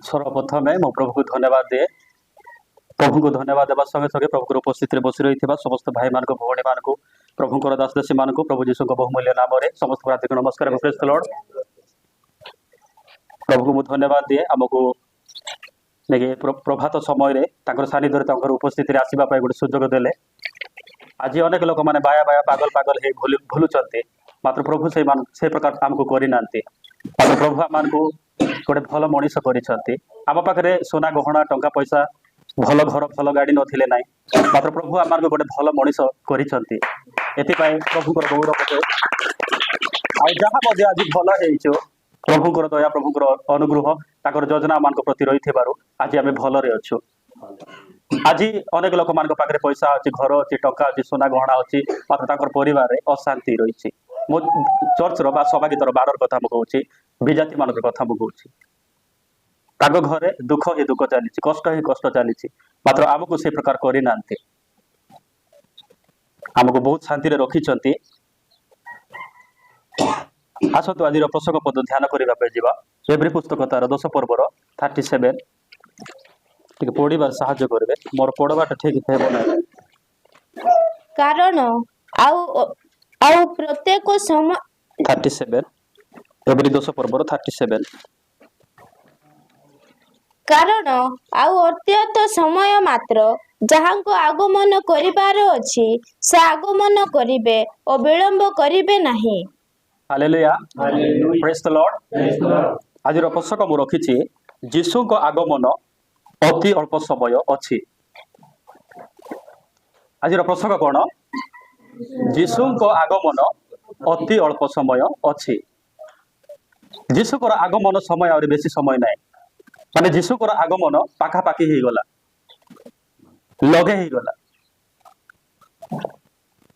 सर्वप्रथमे मो प्रभु को धन्यवाद दिए। प्रभु को धन्यवाद देवा संगे संगे प्रभु उपस्थित बसी रही समस्त भाई मान भौणी मान प्रभुकर दासदासी मान प्रभु जीशु बहुमूल्य नाम समस्त प्रार्थी नमस्कार। Praise the Lord. प्रभु को मुझे धन्यवाद दिए आमको प्रभात समय सानिध्य उपस्थित आसवाई गोटे सुजोग देले। आज अनेक लोक मैंने बाया बाया पागल पागल भूलुंट मात्र प्रभु से प्रकार आमको करना प्रभु आम गोटे भल मनीष करम पाखे सोना गहना टंका पैसा भल घर भल गाड़ी नथिले ना मात्र प्रभु आम गोटे भल मनीष कर प्रभु गौरव जहाँ आज भल हो प्रभुकर दया प्रभुकर अनुग्रह ताकर योजना मान प्रति रही आज आम भलरे अच्छु। आज अनेक लोक मान पाखे पैसा अच्छी घर अच्छी टंका अच्छी सोना गहना अच्छी मात्र परिवार अशांति रही। मो चर्च रा सभागीतर बारर कथा मुझे विजाति मान कथा मुझे घरे दुख ही दुख चली कष्ट ही कष्ट चली मात्र आमको से प्रकार करना आमको बहुत शांति रखी। आसतु आज प्रसंग पद ध्यान करने एवरी पुस्तक तार 10 पर्वर 37 ठीक पढ़ार साहाय्य करेंगे मोर पढ़वाटा ठीक है कारण आउ प्रत्येक समय 37 एवरी 10 पर्वर 37 कारण आउ अत्यंत समय मात्र जहाँ को आगमन करिबार अछि से आगमन करिवे और विलंब करिवे नहीं। Hallelujah praise the Lord. आज पुस्तक मु रखी जीशु को आगमन अति अल्प समय अच्छी। आज प्रसंग कौन जीशु को आगमन अति अल्प समय अच्छी। जीशु को आगमन समय और बेसी समय ना माने जीशु को आगमन पाखापाखि ही गला लगे ही गला।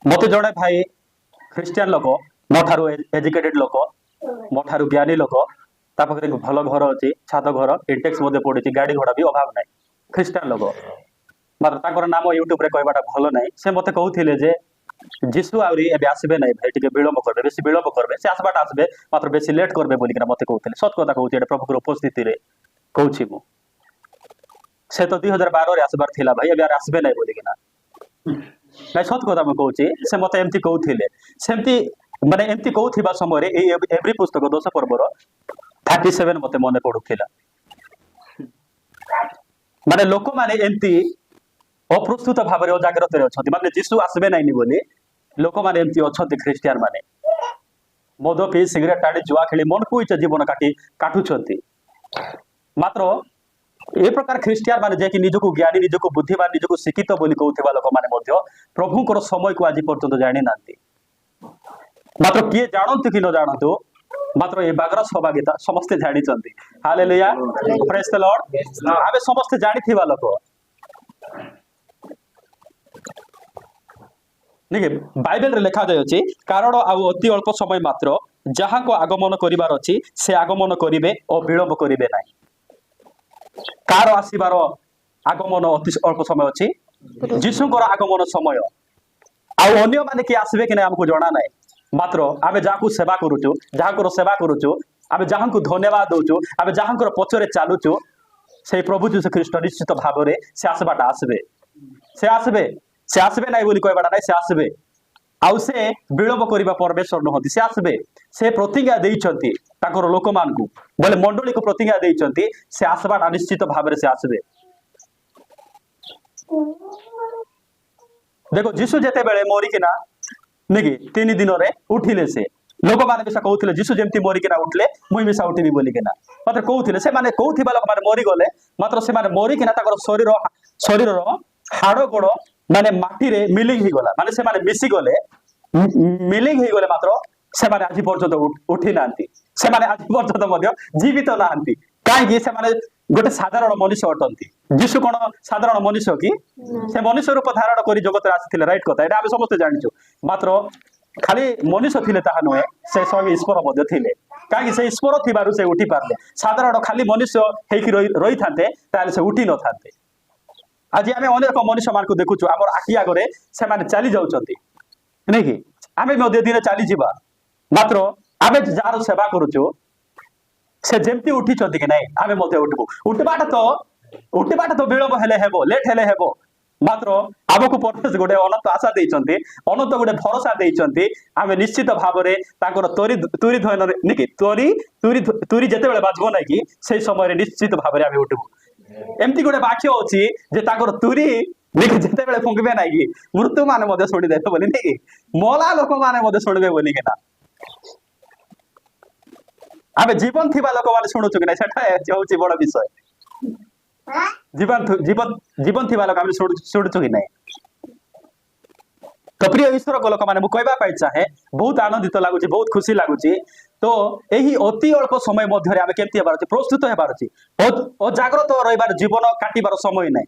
मत जड़े भाई ख्रिस्टियान लोक मोठारू एजुकेटेड लोक मोठारू ज्ञानी लोक तापरे भल घर अच्छी छात घर इंटेक्स पड़ी गाड़ी घोड़ा भी अभाव ना ख्रिस्टियान लोक मात्र नाम यूट्यूब कहवाटा भल ना से मत कहते जे जीशु आउरी एबे आसबे नहीं भाई टिके विलंब करबे बेसी विलंब करबे से आसबाटा आसबे मात्र बेसी लेट करबे बोलिकना मत कहते सत कथा कहूँ एटा प्रभुकर उपस्थिति रे कहूँ मु से तो 2012 रे आसबार थिला भाई एबे आसबे नहीं बोलिकना नहीं सत कथा मु कहूँ से मत एमती कहूथिले सेमती माने एमती कहूथिबा समय रे एवरी पुस्तक 10 पर्वर 37 मते मने पडुथिला माने लोक माने एमती अप्रस्तुत भाव में अजाग्रत अच्छा माने जीशु आसबे नहीं बोली लोक मैंने एमती अच्छा ख्रिस्टियान माने मद पी सिगरेट टाड़ी जुआ खेली मन को इच्छा जीवन काटुंट मात्र ए प्रकार ख्रिस्टियान माने जे कि निजको ज्ञानी निजको बुद्धिमान निजको शिक्षित बोली कहउथिबा लोक माने प्रभुकर समय को आज पर्यंत जानी नांती मात्र किए जानतु कि न जानतु मात्र ए बागर सहभागिता समस्ते जानी हालेलुया प्रेज द लॉर्ड। आबे समस्ते जानिथिबा लोक बाइबल रे लिखा जाय कारण आउ अति अल्प समय मात्र जहाँ को आगमन करिवार अछि से आगमन करिवे और विलंब करिवे नाही। कार आसीबार आगमन अति अल्प समय अछि जीशुकर आगमन समय आउ अन्य माने कि आसबे कि नै हमको जणा नै मात्र आमे जाकू सेवा करूछु जहाँकर सेवा करूछु आमे जहाँको धन्यवाद दउछु आमे जहाँकर पछरे चालुछु से प्रभु जीशु ख्रीष्ट निश्चित भाव में से आसबाटा से आसबे नहीं बोली कहबाटा नहीं से आसबे आउ से विलंब करबा परमेश्वर नहंती से आसबे से प्रतिज्ञा देइछंती ताकर लोक मान को बोले मंडली को प्रतिज्ञा देइछंती से आसबाटा निश्चित भाव में से आसबे। देखो जीशु जेते बेले मरिकिना नेगी 3 दिन रे उठिले से लोक माने बेसा कहउथिले जीशु जेमती मरिकिना उठले मुई बेसा उठिबी बोलिकिना मात्र कहउथिले से माने कहउथिबा लोक माने मरि गले मात्र से माने मरिकिना ताकर शरीर हाड़ गोड़ माने माटी रे मिलिंग ही गला माने से माने मिसी गले मिलिंग ही गले मात्र से माने आज पर्यंत उठी नांती से माने आज पर्यंत मध्य जीवित नांती काहे से माने गोटे साधारण मनुष्य अटंती। जीशु कोन साधारण मनुष्य कि से मनुष्य रूप धारण करी जगत रे आसीथिले राइट कथा एटा हम समस्त जानिछु मात्र खाली मनुष्य थिले ताहा नहे से स्वयं ईश्वर मध्य थिले काहे से ईश्वर थिबारु से उठी पारले साधारण खाली मनुष्य हेकि रही थांते ताले से उठी न थांते। आज आम अनेक मनुष्य मान को देखुचु आम आखि आगे से चली जाऊँगी नहीं कि आम दिन चली जावा मात्र आम जार सेवा करुचु से जमती उठी कि नहीं आमे मध्य उठबू उठबाटा तो विलंब हेले हेबो लेट हेले हेबो मात्र आमको परमेश्वर गोटे अनंत आशा देइचंती अनंत गोटे भरोसा देइचंती आमे निश्चित भाबरे ताकर तुरी ध्वनि निकी तुरी जेतेबेले बाजबो नै कि सेही समय निश्चित भाबरे आमे उठबू एमती गोटे वाक्य अछि जे ताकर तुरी निकी जेतेबेले फुंकबे नै कि मृत्यु माने मध्ये छोडी देतो बोली निकी मोला लोक माने मध्ये छोडबे बोली किना आमे जीवन थिबा लोक माने सुनुछु कि नै सेटा होछि बड़ विषय जीवन थी लोक शुणुचु कि नहीं तो प्रिय ईश्वर को लोक मैंने कहवा चाहे बहुत आनंदित लगुच बहुत खुशी लगुच तो यही अति अल्प समय मध्य आम केमती होबार प्रस्तुत होबार अजाग्रत रही जीवन काटिबार समय ना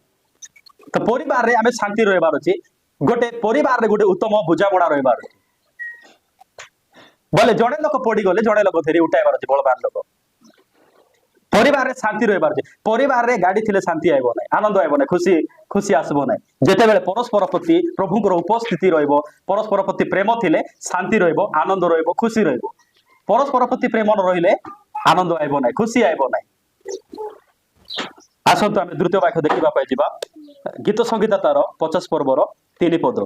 तो परिवार आम शांति रही अच्छी गोटे परिवार गोटे उत्तम बुझामणा रही बोले जड़े लोक पड़गले जड़े लोक फेरी उठाइबार अच्छे बलवान लोक परिवार शांति रही परिवार गाड़ी थिले शांति आइब ना आनंद आइब ना खुशी खुशी आसब ना जितेबाला परस्पर प्रति प्रभुंर उपस्थिति रहिबो परस्पर प्रति प्रेम थिले शांति रहिबो आनंद रहिबो खुशी रहिबो परस्पर प्रति प्रेम रहिले आनंद आइब ना खुशी आइब ना आसतु आम द्वितीय वाक्य देखा जा गीत संहिता तार 50 पर्वर 3 पद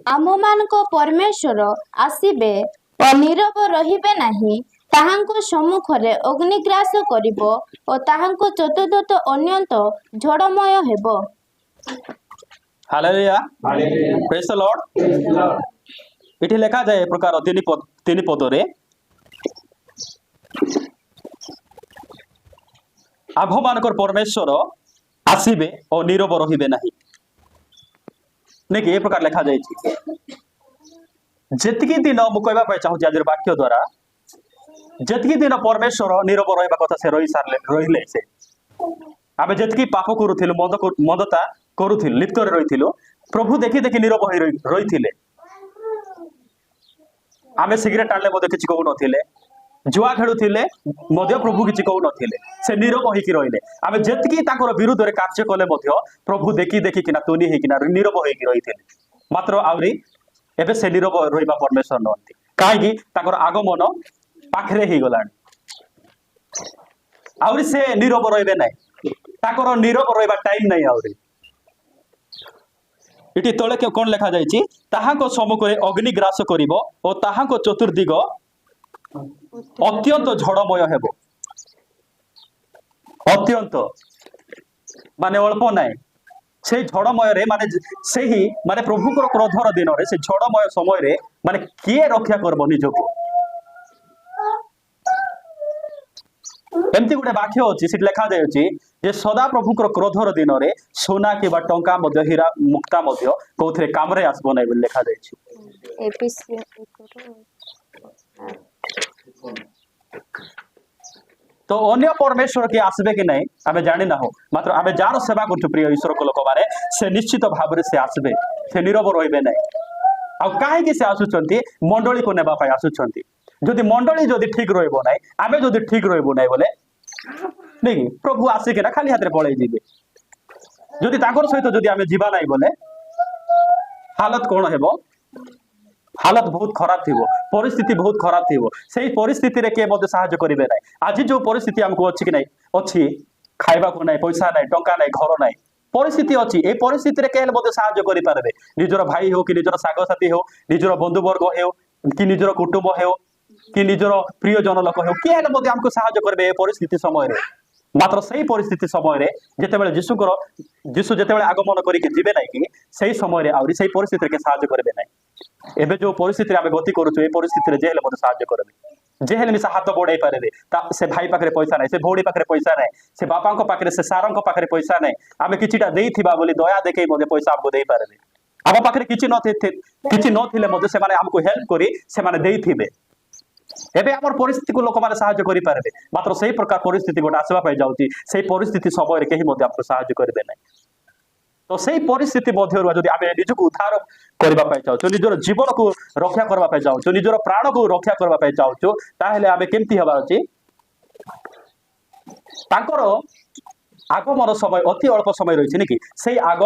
ଆମମାନଙ୍କ परमेश्वर आसिबे ଓ ନୀରବ ରହିବେ ନାହିଁ ତାହାଙ୍କ ସମ୍ମୁଖରେ ଅଗ୍ନିଗ୍ରାସ କରିବ ଓ ତାହାଙ୍କ ଚତୁର୍ଦ୍ଦତ ଅନ୍ୟନ୍ତ ଝଡ଼ମୟ ହେବ। हालेलुया प्रेज द लॉर्ड इठी लेखा जाए प्रकार तीन पदरे आभ मानकर परमेश्वर आसिबे और नीरव रहिबे नाही नहीं ये प्रकार लेखा जाए जेतिकी दिन मु कहबा चाहूँ आज वाक्य द्वारा जेतिकी दिन परमेश्वर नीरव रहा कथा से रही सारे रहिले से आम जेतिकी पाप करूँ मदता करूँ लिप्त रही प्रभु देखी देखी नीरव रही आम सिगरेट आने कि कहू नथिले जुआ खेलुले प्रभु किसी कहू नथिले से नीरव होइकी रहिले आम जेतिकी विरुद्ध में कार्य कले प्रभु देखी देखी किना तुनी होइकिना नीरव होइकी रही मात्र आउरी एबे से नीरव रहिबा परमेश्वर नहंती काहेकि ताकर आगमन पाखरे ही गलानी आउरी से नीरव रहिबे नै ताकर नीरव रहिबा टाइम नै आउरी इटी तले के कोन लेखा जायछि ताहाको सम्मुखरे अग्नि ग्रास करिवो ओ ताहाको चतुर्दिग अत्यंत झड़मय हेबो अत्यंत माने अल्प नै से झड़मय रे माने से ही माने प्रभुकर क्रोधर दिन रे से झड़मय समय रे माने किए रक्षा करबो निजको एमती गोटे वाक्य अच्छी से लेखा जाए जे सदा प्रभुकर क्रोधर दिन रे सोना कि टंका मध्य हीरा मुक्ता मध्य कौथे काम रे आसबो नै बोली लेखा जाए तो अन्य परमेश्वर के आसबे कि नहीं आमे जानी ना हो मात्र आमे जार सेवा करछु प्रिय ईश्वर को लोक माने से निश्चित भाव से आसबे से नीरव रहिबे नहीं आ काहे कि से आसुचंती मंडली को नेबा पाई आसुचंती जदि मंडली जदि ठीक रहिबो नहीं आमे जदि ठीक रहिबो नहीं बोले नहीं प्रभु आसी के ना खाली हाथ रे पळै जिबे जदि ताकर सहित जदि आमे जीवा नहीं बोले हालत कोन हेबो हालत बहुत खराब थी परिस्थिति बहुत खराब थी से परिस्थिति रे के मते सहायता करिवे नै आज जो परिस्थिति हमको अछि कि नै अछि खाइबा को नै पैसा नै टंका नै घर नै परिस्थिति अछि ए परिस्थिति रे के मते सहायता करि पारबे निजर भाई हो कि निजर साग साथी हो निजर बंधु वर्ग हो कि निजर कुटुंब हो कि निजर प्रिय जन लोक हो के मते हमको सहायता करबे ए परिस्थिति समय रे मात्र सही परिस्थिति समय रे जेतेबेले जीशु जेतेबेले आगमन करिके जिबे नै कि सही समय रे आउरी सही परिस्थिति रे के सहायता करबे नै एबे जो परिस्थिति आमे गति करूछु ए परिस्थिति रे जेहेले मते सहायता करबे जेहेले मिसा हाथ बढ़ाई पारे से भाई पाखरे पैसा नै से भौणी पाखरे पैसा नै से बापांको पाखरे से सारंको पाखरे पैसा नै आमे किछिटा देइथिबा बोली दया देखै मते पैसा हमको देई पारे आम पाखरे किछि नथिले मते से माने हमको हेल्प करी से माने देइथिबे एबे हमर परिस्थिति को लोक माने सहायता करि पारे मात्र सही प्रकार परिस्थिति गोटा आसबा पाई जाउची सही परिस्थिति समय रे केही मते हमको सहायता करबे नै तो सही परिस्थिति मध्यरु जदि आमे निजको उद्धार करबा पाई चाहू निजर जीवन को रक्षा करबा पाई चाहू निजर प्राण को रक्षा करबा पाई चाहू ताहेले आमे केमती हबा अछि तांकर आगमन समय अति अल्प समय रही कि से आग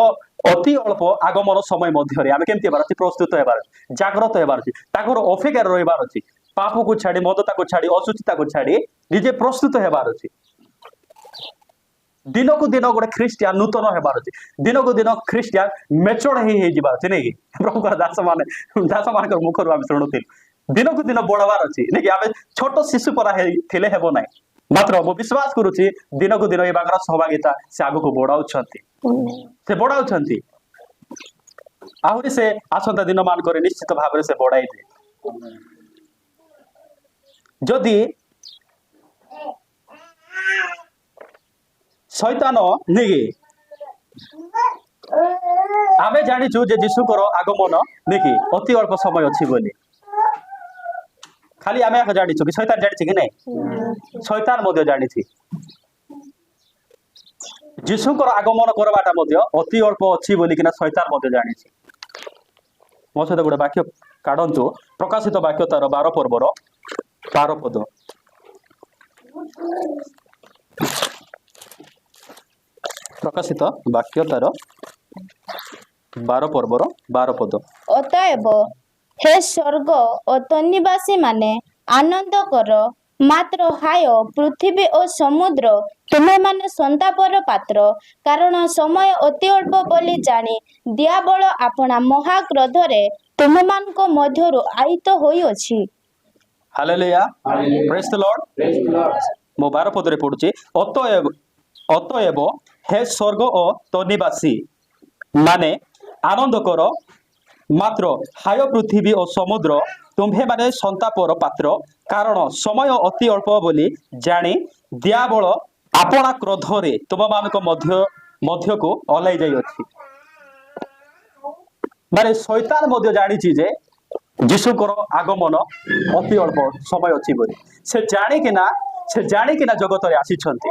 अति अल्प आगमन समय मध्य आमे केमती हबार अछि प्रस्तुत हेबार अछि जागृत हेबार अछि ताकर अपेक्षा रहिबार अछि पाप को छाड़ी मदता को छाड़ी असुचिता को छाड़ी निजे प्रस्तुत हेबार अछि दिन को दिन गोटे ख्रीस्टियान नूतन हेबार अछि दिन को दिन ख्रीस्टियान मेचोर हे जिबार अछि नै प्रभु दास मान मुखर आम शुणुथिल दिन को दिन बढ़वार अछि नै आम छोट शिशु परा थिले हेबो नै मात्र मो विश्वास करूछि दिन को दिन ए बागर सहभागिता से आगु को बढ़ाउछंती से बढ़ाउछंती आहुरी से आसंता दिन मान करे निश्चित भाव से बढ़ाई दे जदि शैतान नहीं आमे जानिछु जे यीशुकर आगमन नहीं अति अल्प समय अछि बोली खाली आमे जानिछु कि शैतान जानिछि कि नहीं शैतान मध्य जानिछि यीशुकर आगमन करबाटा मध्य अति अल्प अछि बोली किना शैतान मध्य जानिछि मो सहित गोटे वाक्य काढंतु प्रकाशित वाक्य तार 12 पर्वर 12 पद प्रकाशित वाक्य तार 12 पर्वर 12 पद ଅତଏବ हे स्वर्ग ଓ ତନ୍ନିବାସୀ ମାନେ ଆନନ୍ଦ କର ମାତ୍ର ହାୟ ପୃଥିବୀ ଓ ସମୁଦ୍ର ତୁମେମାନେ ସନ୍ତାପର ପାତ୍ର କାରଣ ସମୟ ଅତି ଅଳ୍ପ ବୋଲି ଜାଣି ଦିଆବଳ ଆପଣା ମହାକ୍ରୋଧରେ ତୁମମାନଙ୍କ ମଧ୍ୟରୁ ଆୟତ ହୋଇଅଛି। हालेलुया प्रेज द लॉर्ड मो 12 पद रे पढुछि अतएव हे स्वर्ग ओ तनिवासी माने आनंद कर मात्र हाय पृथ्वी और समुद्र तुम्भे माने संतापर पात्र कारण समय अति अल्प बोली जानी दियाबल आपणा क्रोधरे तुम मानक मध्य को अलाई जाई अछि माने शैतान मध्य जानिछि जे यीशुकर आगमन अति अल्प समय अछि बोली से जानिकिना जगत रे आसीछंती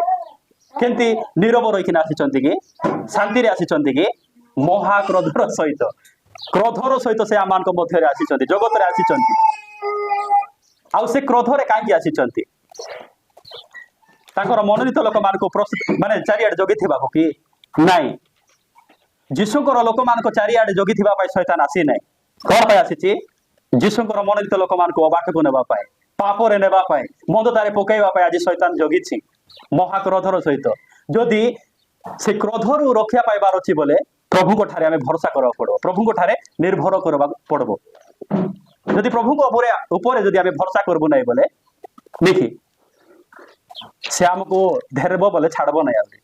केंती नीरव रहिकिना आसीछंती कि शांति रे आसीछंती कि महाक्रोधर सहित से आमान को मध्य रे आसीछंती जगत रे आसीछंती आउ से क्रोध रे कांकी आसीछंती तांकर मनोनीत लोक मान को माने चारियाडे जगी थिबा कि नाही यीशुकर लोक मान को चारियाडे जगी थिबा पाई शैतान आसी नाही कोन पाई आसीची यीशुकर मनोनीत लोक मान को अबाट को नेबा पाई पाप रे नेबा पाई मंदतारे पकेइबा पाई आज शैतान जगीछि महाक्रोधर सहित जदि से क्रोधरु रक्षा पाइबार अछि बोले प्रभु को ठारे हमें भरोसा करबा पड़ो प्रभु को ठारे निर्भर करबा पड़बो यदि प्रभु को ऊपर यदि हमें भरोसा करबो नहीं बोले देखि से हमको धेरबो बोले छाड़बो नहीं आबे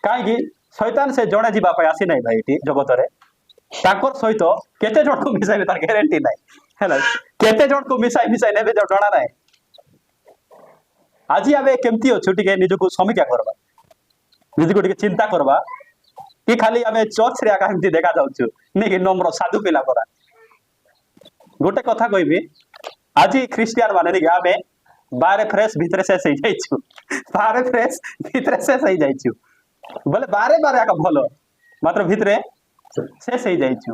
काहे शैतान से जणे जीवा पाई आसी नहीं भाई टी जगत रे ताकर सहित केते जण को मिसाइबे तार ग्यारंटी नहीं हैला केते जण को मिसाई नेबे जणा नहीं आज आमे केमती अछु टिके निजको समीक्षा करबा निजको टिके चिंता करबा कि खाली आमे चर्च रे आका केमती देखा जाउछु नै कि नम्र साधु पिला करा गोटे कथा कहबी आज ख्रिस्टियन माने नि आमे बारे फ्रेश भीतर से सही जाइछु बारे फ्रेश भीतर से सही जाइछु बोले बारे बारे आका भलो मात्र भीतर से सही जाइछु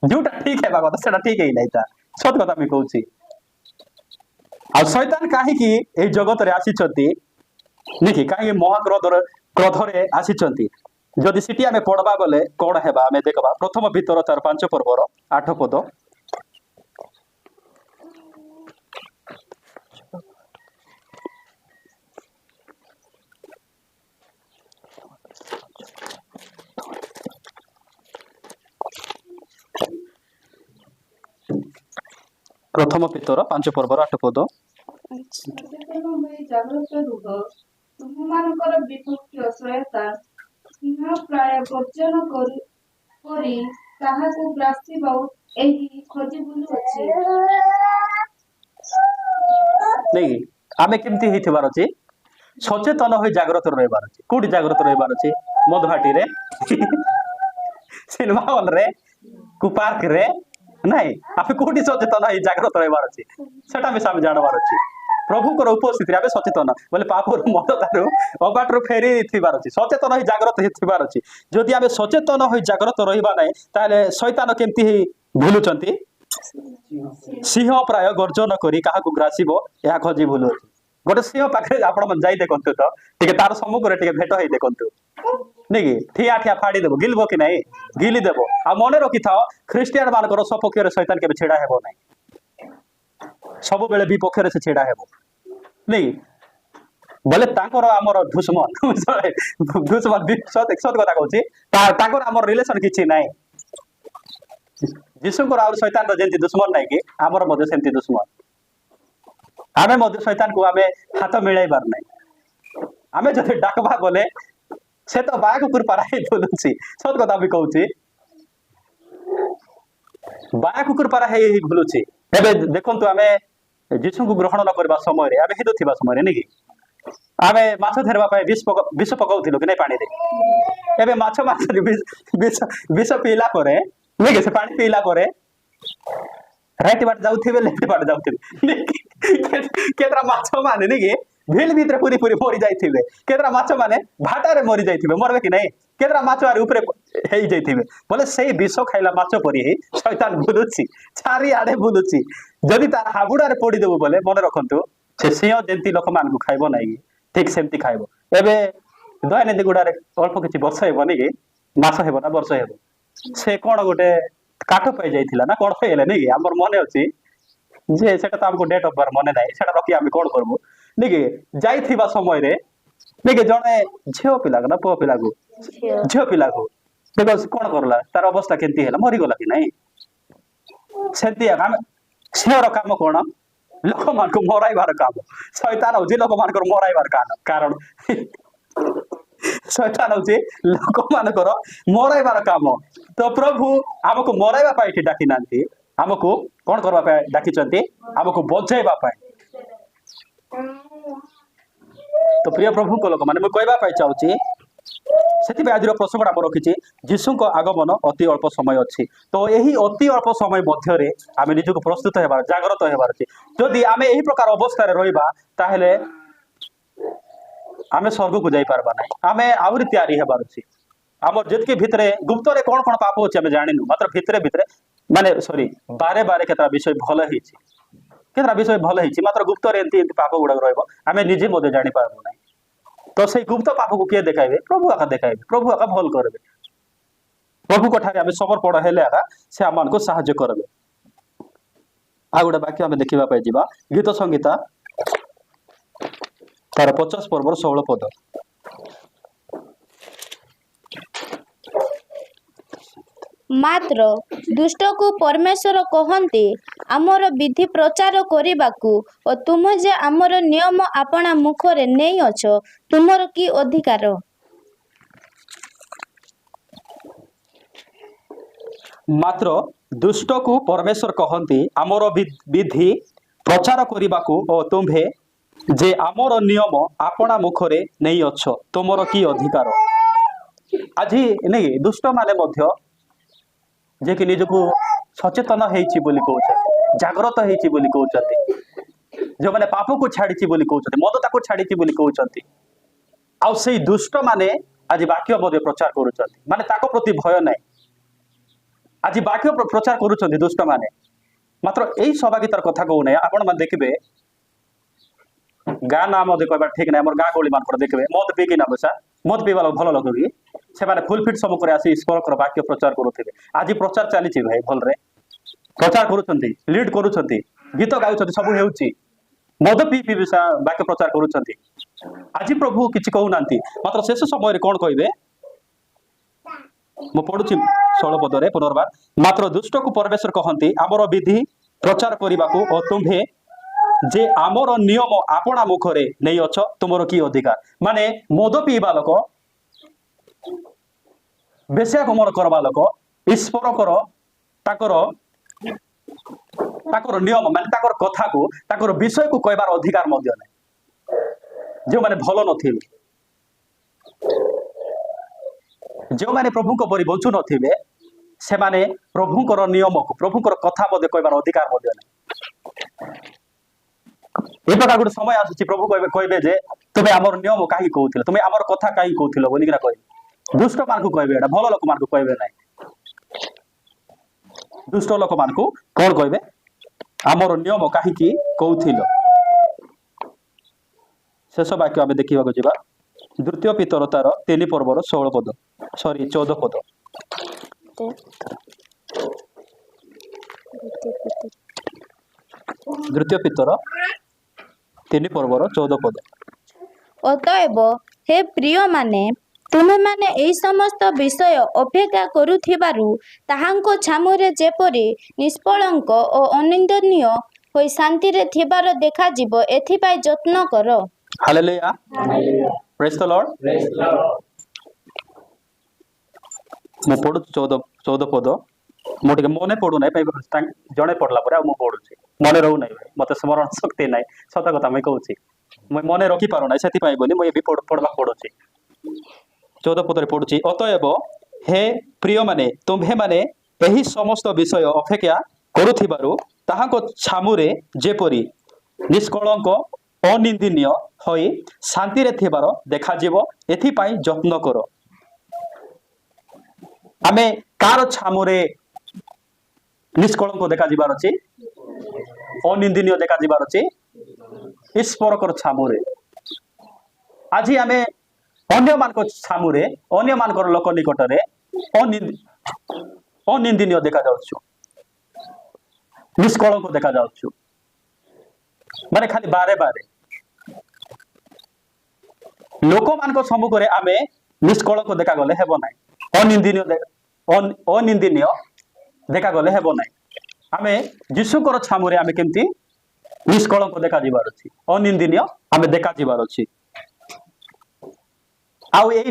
जोटा ठीक है बाबा सेटा ठीक है नहीं था सत कथा मैं कहूची आ शैतान काहे कि ए जगत रे आसीछंती देखि काहे क्रोध रे आसीछंती जदि सिटी आमे पढबा बोले कोन हेबा आमे देखबा प्रथम भीतर तार 5 पर्वर 8 पद प्रथम भीतर 5 पर्वर 8 पद जागृत रुह तुमମାନଙ୍କର ବିପକ୍ଷ ସହାୟତା ସିଂହ ପ୍ରାୟ ବର୍ଜନ କରି ତାହାକୁ ଗ୍ରାସିବା ଏହି ଖୋଜି ବୁଲୁଅଛି नहीं आमे केमती हेथिबार अछि सचेतन होई जागृत रहबार अछि कोडी जागृत रहबार अछि मधुहाटी रे सिनेमा हॉल रे कुपार्क रे नहीं आपे कोडी सचेतन होई जागृत रहबार अछि सेटा में साम जानबार अछि प्रभु को उपस्थिति आबे सचेतन बोले पापर मदतारु अबाटर फेरी थिबार अछि सचेतन होई जागृत थिबार अछि जदि आबे सचेतन होई जागृत रहिबा नै ताले शैतान केमती भूलुचंती सिंह प्राय गर्जन करी काहाकू ग्रासिबो या खोजी भूलु गोटे सिंह पाखे आपण मन जाई देखंतु तो टिके तार सम्मुख रे टिके भेट होई देखंतु नेकी ठिया ठिया फाड़ी देबो गिलबो कि नाही गिली देबो आ मने रखि थाओ ख्रिस्टियन मानकर सपक्ष रे शैतान के छेड़ा हेबो नाही सब बेले विपक्ष से छेड़ा हेबो नहीं बोले तांकर आमर दुश्मन दुश्मन सत कथा कहूँ तांकर आमर रिलेशन किछि नाही जीशुकर आउर शैतान रो जेंति दुश्मन नाही कि आमर मध्य सेंति दुश्मन आमे मध्य शैतान को आमे हाथ मिलाइबार नाही आमे जदि डाकबा बोले से तो बाया कुकुर पाराई बोलुछि सत कथा भी कहूँ बाया कुकुर पाराई बोलुछि एबे देखंतु आमे जीशु को ग्रहण न करबा समय रे आमे हिदु थिबा समय रे नेकी आमे माछ धरबा पाए विष पकाउथिलो कि नै पानी रे एबे माछ विष पीला परे नेकी से पानी पीला परे राइट बाट जाउथिबे लेफ्ट बाट जाउथिबे केतरा माछ माने नेकी भेल भीतर पूरी पूरी मरी जाइथिबे केतरा माछ माने भाटा रे मरी जाइथिबे मरबे कि नै केतरा माछ आरे ऊपर हेई जाइथिबे बोले सेही विष खाइला माछ परी ही शैतान बुलुछि चारि आडे बुलुछि जदि तार हाबुडा रे पड़ी देबो बोले मन रखंतु से सिंह जेंति लोक मान को खाइबो नाही ठीक सेमति खाइबो एबे दयानिधि गुडारे अल्प किछि वर्ष हेबो नि कि मास हेबो ना वर्ष हेबो से कोन गोटे काठ पाई जाइथिला ना कोन हेले नि कि हमर मने अछि जे सेटा त हमको डेट ऑफ बर्थ मने नाही सेटा रखि हम कोन करबो नि कि जाइथिबा समय रे नि कि जणे झियो पिला ना पो पिला को झियो पिला को देखो कोन करला तार अवस्था केंती हैला मरि गला कि नाही सेंती हम सिंहर काम कोन लोक मान को मराइबार काम शैतान होची लोक मान को मराइबार कारण शैतान होची लोक मान को मराइबार काम तो प्रभु हमको मराइबा पाई कि डाकी नांती हमको कोन करबा पाई डाकी चंती हमको बचाइबा पाई तो प्रिय प्रभु को लोक माने मैं कहबा पाई चाहूची सेति आज प्रसंग आम रखी जीशु आगमन अति अल्प समय अच्छी तो यही अति अल्प समय मध्य आम निजक प्रस्तुत होबार जागृत होबार अच्छी जदि आम यही प्रकार अवस्था रहिबा ताहेले आम स्वर्ग को जाई पारबा नाही आम आउरी तैयारी हेबार अच्छी आम जितके भितरे गुप्त रे कोन कोन पाप अछि आम जानिनु मात्र भितरे भितरे माने सॉरी बारे बारे केतरा विषय भल हिची केतरा विषय भल हिची मात्र गुप्त रे एंती पाप गुडा रहइबो आम निजे मते जानि पारबो नाही तो से गुप्त पाप को किए देखाइबे प्रभु आका देखाइबे प्रभु आका भल करबे प्रभु कठारे आमे समर्पण हेले आका से आमान को सहायता करबे आ गुडा बाकी आमे देखिबा पाइ जिबा गीत संगीता तार 50 पर्वर 16 पद मात्र दुष्ट को परमेश्वर कहते आमर विधि प्रचार करने और तुम जे आमर नियम अपना मुखरे नहीं अछ तुमर की अधिकार। मात्र दुष्ट को परमेश्वर कहते आमर विधि प्रचार करने और तुम्हें जे आमर नियम अपना मुखरे नहीं अछ तुमर की अधिकार। आज नहीं दुष्ट माने मध्य जे कि निजको सचेतन हेछि बोली कहउछ जागृत हेछि बोली कहउछथि जो माने पाप को छाडिछि बोली कहउछथि मदता को छाडिछि बोली कहउछथि आ सेही दुष्ट माने आज वाक्य मध्ये प्रचार करूछथि माने ताको प्रति भय नै आज वाक्य प्रचार करूछथि दुष्ट माने मात्र एई सहभागितार कथा कहू नै आपण माने देखिबे गाँ नाम मध्ये कहबा ठीक नै हमर गाँ गली मान पर देखिबे मद पी कि ना बसा मद पीवा लोग भल लोग कि से माने फुल फिट सम्मुखरे आसी ईश्वर वाक्य प्रचार करूथिबे आज प्रचार चली भाई भल रे प्रचार करूछंती लीड करूछंती गीत गाउछंती सब हेउची मद पी पी वाक्य प्रचार करूछंती आज प्रभु किछि कहू नांती मात्र शेष समय रे कोन कहबे मो पढुछि 16 पद रे पुनर्बार मात्र दुष्ट को परमेश्वर कहंती आमर विधि प्रचार करिबाकू और तुम्हे जे आमर नियम आपना मुखरे नहीं अछ तुमर की अधिकार माने मद पीवा लोक बेश्या कमर करवा लोक ईश्वर ताकर नियम माने ताकर कथा को ताकर विषय को कहबार अधिकार मध्य नै जो माने भलो नथिबे जो माने प्रभु को परि बंचु नथिबे से माने प्रभुकर नियम को प्रभुकर कथा मध्य कहबार अधिकार मध्य नै ए प्रकार गोटे समय आसुची प्रभु कहबे जे तुमे आमर नियम काहे कहउथिलो तुमे आमर कथा काहे कहउथिलो बोली कि ना कहबे दुष्ट मान को कहबे एटा भलो लोक मान को कहबे नै दुष्ट लोक मान को कोन कहबे आमर नियम काहे कि कहउथिलो शेष वाक्य आमे देखिबा को जिबा द्वितीय पितर तार 3 पर्वर 16 पद सॉरी 14 पद ଦ୍ୱିତୀୟ ପିତର 3 ପର୍ବର 14 ପଦ। ଅତଏବ ହେ ପ୍ରିୟମାନେ, ତୁମେମାନେ ଏହି ସମସ୍ତ ବିଷୟ ଅପେକ୍ଷା କରୁଥିବାରୁ ତାହାଙ୍କ ଛାମୁରେ ଯେପରି ନିଷ୍କଳଙ୍କ ଓ ଅନିନ୍ଦନୀୟ ହୋଇ ଶାନ୍ତିରେ ଥିବାର ଦେଖାଯିବ, ଏଥିପାଇଁ ଯତ୍ନ କର। ହାଲେଲୁୟା, ପ୍ରେଜ୍ ଦ ଲର୍ଡ। ମୁଁ ପଢୁଛି 14 ପଦ। ମୁଁ ଟିକେ ମନେ ପଡୁନାହିଁ, ଜଣେ ପଢିଲା ପରେ ଆଉ ମୁଁ ପଢୁଛି, ମନେ ରହୁନାହିଁ ଭାଇ, ମତେ ସ୍ମରଣ ଶକ୍ତି ନାହିଁ, ସତ କଥା ମୁଁ କହୁଛି, ମୁଁ ମନେ ରଖିପାରୁନାହିଁ, ସେଥିପାଇଁ ବୋଲି ମୁଁ ଏବେ ପଢବା ପଢୁଛି। 14 ପଦରେ ପଢୁଛି, ଅତଏବ ହେ ପ୍ରିୟମାନେ, ତୁମ୍ଭେମାନେ ଏହି ସମସ୍ତ ବିଷୟ ଅପେକ୍ଷା କରୁଥିବାରୁ ତାହାଙ୍କ ଛାମୁରେ ଯେପରି ନିଷ୍କଳଙ୍କ ଅନିନ୍ଦନୀୟ ହୋଇ ଶାନ୍ତିରେ ଥିବାର ଦେଖାଯିବ, ଏଥିପାଇଁ ଯତ୍ନ କର। ଆମେ କାର ଛାମୁରେ ନିଷ୍କଳଙ୍କ ଦେଖାଯିବାର ଅଛି? ଅନିନ୍ଦନୀୟ ଦେଖାଯିବାର ଅଛି ଈଶ୍ୱରଙ୍କର ଛାମୁରେ। ଆଜି ଆମେ ଅନ୍ୟମାନଙ୍କ ଛାମୁରେ, ଅନ୍ୟମାନଙ୍କର ଲୋକ ନିକଟରେ ଅନିନ୍ଦନୀୟ ଦେଖାଯାଉଛୁ, ନିଷ୍କଳଙ୍କ ଦେଖାଯାଉଛୁ, ମାନେ ଖାଲି ବାରେ ବାରେ ଲୋକମାନଙ୍କ ସମ୍ମୁଖରେ ଆମେ ନିଷ୍କଳଙ୍କ ଦେଖାଗଲେ ହେବ ନାହିଁ, ଅନିନ୍ଦନୀୟ ଦେଖାଗଲେ ହେବ ନାହିଁ। ଆମେ ଯୀଶୁଙ୍କର ଛାମୁରେ ଆମେ କେମିତି ନିଷ୍କଳଙ୍କ ଦେଖାଯିବାର ଅଛି, ଅନିନ୍ଦନୀୟ ଆମେ ଦେଖାଯିବାର ଅଛି। ଆଉ ଏଇ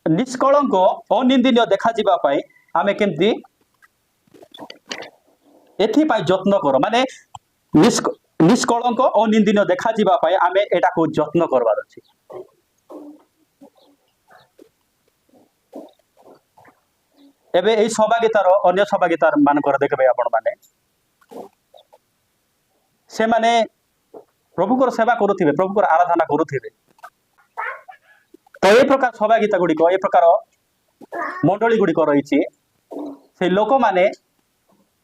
ନିଷ୍କଳଙ୍କ ଅନିନ୍ଦନୀୟ ଦେଖାଯିବା ପାଇଁ ଆମେ କେମିତି, ଏଥିପାଇଁ ଯତ୍ନ କର, ମାନେ ନିଷ୍କଳଙ୍କ ଅନିନ୍ଦନୀୟ ଦେଖାଯିବା ପାଇଁ ଆମେ ଏଟାକୁ ଯତ୍ନ କରବାର ଅଛି। ଏବେ ଏଇ ସହଭାଗିତାର ଅନ୍ୟ ସହଭାଗିତାର ମାନଙ୍କର ଦେଖିବେ ଆପଣ ମାନେ, ସେମାନେ ପ୍ରଭୁଙ୍କର ସେବା କରୁଥିବେ, ପ୍ରଭୁଙ୍କର ଆରାଧନା କରୁଥିବେ। ତ এই ପ୍ରକାର ସହଭାଗିତା ଗୁଡ଼ିକ, এই ପ୍ରକାର ମଣ୍ଡଳୀ ଗୁଡ଼ିକ ରହିଛି, ସେଇ ଲୋକମାନେ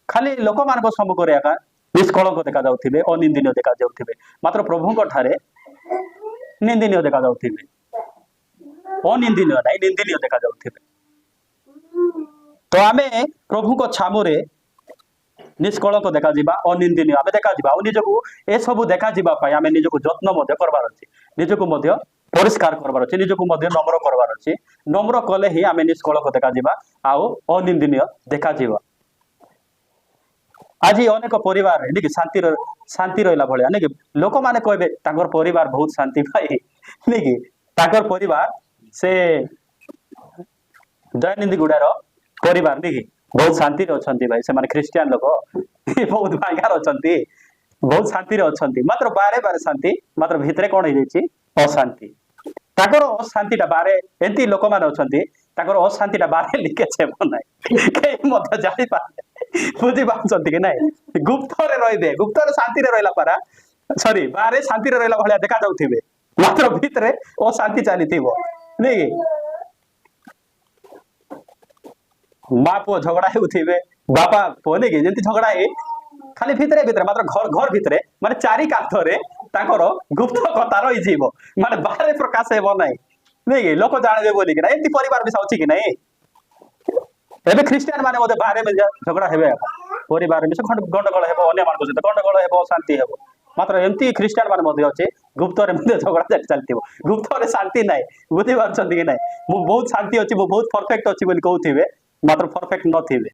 ଖାଲି ଲୋକମାନଙ୍କ ସମ୍ମୁଖରେ ଏକା ନିଷ୍କଳଙ୍କ ଦେଖାଯାଉଥିବେ, ଅନିନ୍ଦନୀୟ ଦେଖାଯାଉଥିବେ, ମାତ୍ର ପ୍ରଭୁଙ୍କ ଠାରେ ନିନ୍ଦନୀୟ ଦେଖାଯାଉଥିବେ, ଅନିନ୍ଦନୀୟ ନାହିଁ ନିନ୍ଦନୀୟ ଦେଖାଯାଉଥିବେ। ତ ଆମେ ପ୍ରଭୁଙ୍କ ଛାମୁରେ ନିଷ୍କଳଙ୍କ ଦେଖାଯିବା, ଅନିନ୍ଦନୀୟ ଆମେ ଦେଖାଯିବା, ଆଉ ନିଜକୁ ଏସବୁ ଦେଖାଯିବା ପାଇଁ ଆମେ ନିଜକୁ ଯତ୍ନ ମଧ୍ୟ କରବାର ଅଛି, ନିଜକୁ ମଧ୍ୟ ପରିଷ୍କାର କରବାର ଅଛି, ନିଜକୁ ମଧ୍ୟ ନମ୍ର କରବାର ଅଛି। ନମ୍ର କଲେ ହିଁ ଆମେ ନିଷ୍କଳଙ୍କ ଦେଖାଯିବା ଆଉ ଅନିନ୍ଦନୀୟ ଦେଖାଯିବା। ଆଜି ଅନେକ ପରିବାର ନାକି ଶାନ୍ତି ରହିଲା ଭଳିଆ ନାକି ଲୋକମାନେ କହିବେ ତାଙ୍କର ପରିବାର ବହୁତ ଶାନ୍ତି ପାଏ ନାକି, ତାଙ୍କର ପରିବାର ସେ ଦୟାନିଧି ଗୁଡାର ପରିବାର ନାକି ବହୁତ ଶାନ୍ତିରେ ଅଛନ୍ତି ଭାଇ, ସେମାନେ ଖ୍ରୀଷ୍ଟିଆନ ଲୋକ ବହୁତ ଭାଙ୍ଗାର ଅଛନ୍ତି, ବହୁତ ଶାନ୍ତିରେ ଅଛନ୍ତି, ମାତ୍ର ବାରେ ବାରେ ଶାନ୍ତି, ମାତ୍ର ଭିତରେ କଣ ହେଇଯାଇଛି ଅଶାନ୍ତି। ତାଙ୍କର ଅଶାନ୍ତିଟା ବାରେ, ଏମିତି ଲୋକମାନେ ଅଛନ୍ତି ତାଙ୍କର ଅଶାନ୍ତିଟା ବାରେ ଲିକେଜ ହେବ ନାହିଁ, କେହି ମଧ୍ୟ ଜାଣିପାରେ, ବୁଝିପାରୁଛନ୍ତି କି ନାଇଁ? ଗୁପ୍ତରେ ରହିବେ, ଗୁପ୍ତରେ ଶାନ୍ତିରେ ରହିଲା ପାରା, ସରି ବାରେ ଶାନ୍ତିରେ ରହିଲା ଭଳିଆ ଦେଖାଯାଉଥିବେ, ମାତ୍ର ଭିତରେ ଅଶାନ୍ତି ଚାଲିଥିବ ନାଇଁ। ମା ପୁଅ ଝଗଡା ହେଉଥିବେ, ବାପା ପୁଅ ନାଇକି ଯେମିତି ଝଗଡା ହେଇ ଖାଲି ଭିତରେ ମାତ୍ର ଘର ଭିତରେ ମାନେ ଚାରି କାନ୍ଥରେ ତାଙ୍କର ଗୁପ୍ତ କଥା ରହିଯିବ, ମାନେ ବାହାରେ ପ୍ରକାଶ ହେବ ନାହିଁ ନାଇକି, ଲୋକ ଜାଣିବେ ବୋଲିକି ନା। ଏମିତି ପରିବାର ବି ଅଛି କି ନାଇଁ? ଏବେ ଖ୍ରୀଷ୍ଟିଆନ ମାନେ ବୋଧେ ବାହାରେ ଝଗଡା ହେବେ, ପରିବାର ବିଷୟ ଗଣ୍ଡଗୋଳ ହେବ, ଅନ୍ୟମାନଙ୍କ ସହିତ ଗଣ୍ଡଗୋଳ ହେବ, ଶାନ୍ତି ହେବ, ମାତ୍ର ଏମିତି ଖ୍ରୀଷ୍ଟିଆନ ମାନେ ମଧ୍ୟ ଅଛି ଗୁପ୍ତରେ ମଧ୍ୟ ଝଗଡା ଚାଲିଥିବ, ଗୁପ୍ତରେ ଶାନ୍ତି ନାହିଁ, ବୁଝିପାରୁଛନ୍ତି କି ନାଇଁ? ମୁଁ ବହୁତ ଶାନ୍ତି ଅଛି, ମୁଁ ବହୁତ ପରଫେକ୍ଟ ଅଛି ବୋଲି କହୁଥିବେ, ମାତ୍ର ପରଫେକ୍ଟ ନଥିବେ।